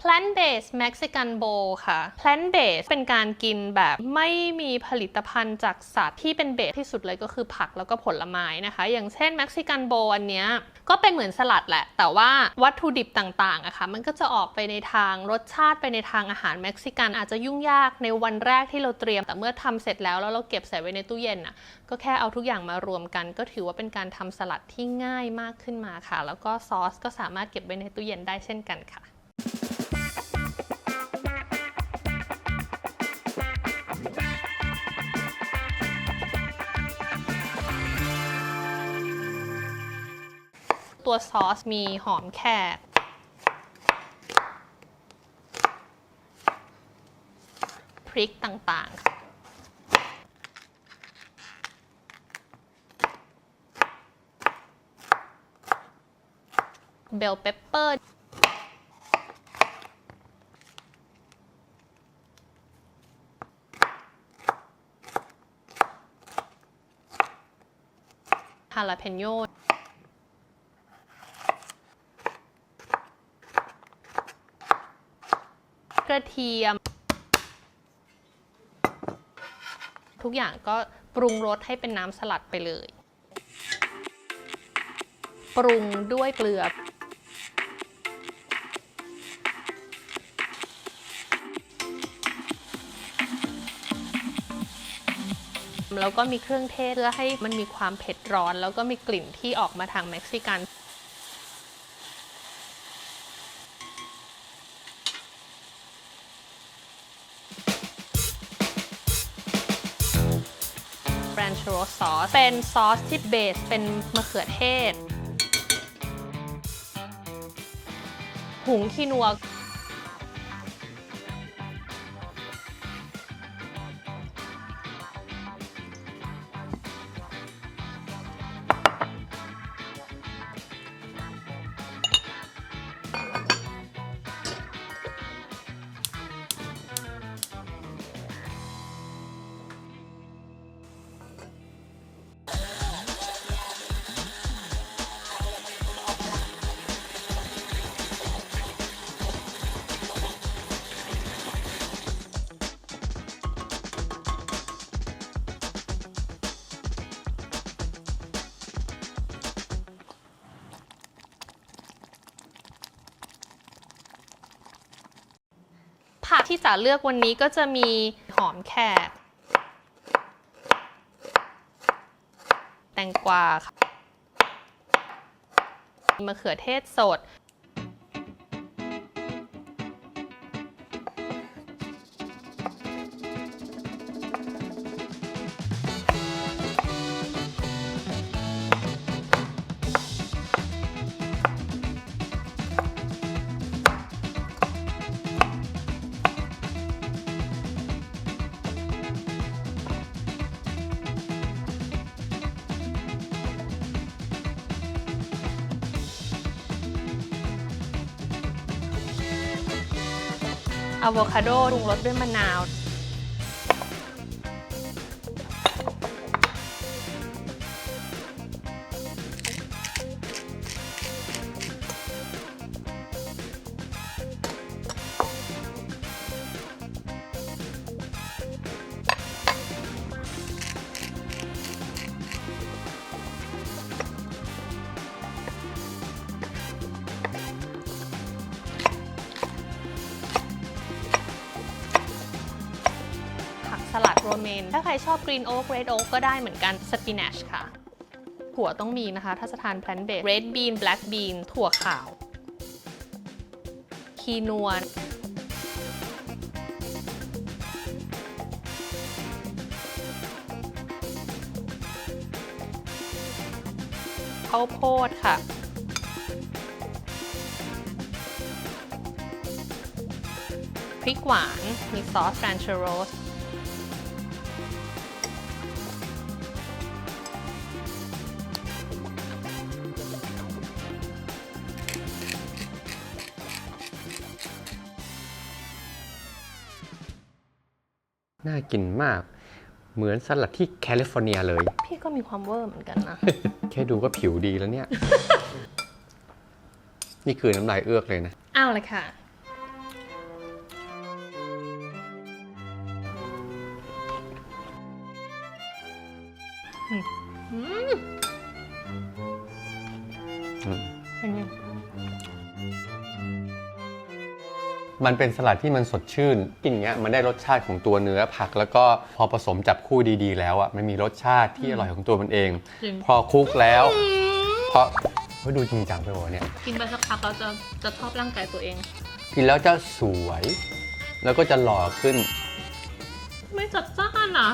Plant Based Mexican Bowl ค่ะ Plant Based เป็นการกินแบบไม่มีผลิตภัณฑ์จากสัตว์ที่เป็นเบสที่สุดเลยก็คือผักแล้วก็ผลไม้นะคะอย่างเช่น Mexican Bowl อันเนี้ยก็เป็นเหมือนสลัดแหละแต่ว่าวัตถุดิบต่างๆอะค่ะมันก็จะออกไปในทางรสชาติไปในทางอาหารเม็กซิกันอาจจะยุ่งยากในวันแรกที่เราเตรียมแต่เมื่อทำเสร็จแล้วเราเก็บใส่ไว้ในตู้เย็นอะก็แค่เอาทุกอย่างมารวมกันก็ถือว่าเป็นการทำสลัดที่ง่ายมากขึ้นมาค่ะแล้วก็ซอสก็สามารถเก็บไว้ในตู้เย็นได้เช่นกันค่ะตัวซอสมีหอมแขกพริกต่างๆเบลเปปเปอร์ฮาลาเพนโยกระเทียมทุกอย่างก็ปรุงรสให้เป็นน้ำสลัดไปเลยปรุงด้วยเกลือแล้วก็มีเครื่องเทศเพื่อให้มันมีความเผ็ดร้อนแล้วก็มีกลิ่นที่ออกมาทางเม็กซิกันranchero ซอสเป็นซอสที่เบสเป็นมะเขือเทศหุงคีนัวผักที่จะเลือกวันนี้ก็จะมีหอมแขกแตงกวาค่ะมะเขือเทศสดอะโวคาโดปรุงรสด้วยมะนาวสลัดโรเมนถ้าใครชอบกรีนโอ๊กเรดโอ๊กก็ได้เหมือนกันสปินัชค่ะถั่วต้องมีนะคะถ้าจะทานแพลนเบสเรดบีนแบล็กบีนถั่วขาวคีนัวข้าวโพดค่ะพริกหวานมีซอสแรนเชโรสน่ากินมากเหมือนสลัดที่แคลิฟอร์เนียเลยพี่ก็มีความเวอร์เหมือนกันนะ แค่ดูก็ผิวดีแล้วเนี่ย นี่คือน้ำลายเอื้อกเลยนะเอาเลยค่ะ อืม อืม เป็นไง มันเป็นสลัดที่มันสดชื่นกินอย่างเงี้ยมันได้รสชาติของตัวเนื้อผักแล้วก็พอผสมจับคู่ดีๆแล้วอ่ะมันมีรสชาติที่อร่อยของตัวมันเอง พอคลุกแล้วพอดูจริงจังไปหมดเนี่ย กินไปสักพักเราจะชอบร่างกายตัวเอง กินแล้วจะสวย แล้วก็จะหล่อขึ้น ไม่จัดจ้านอ่ะ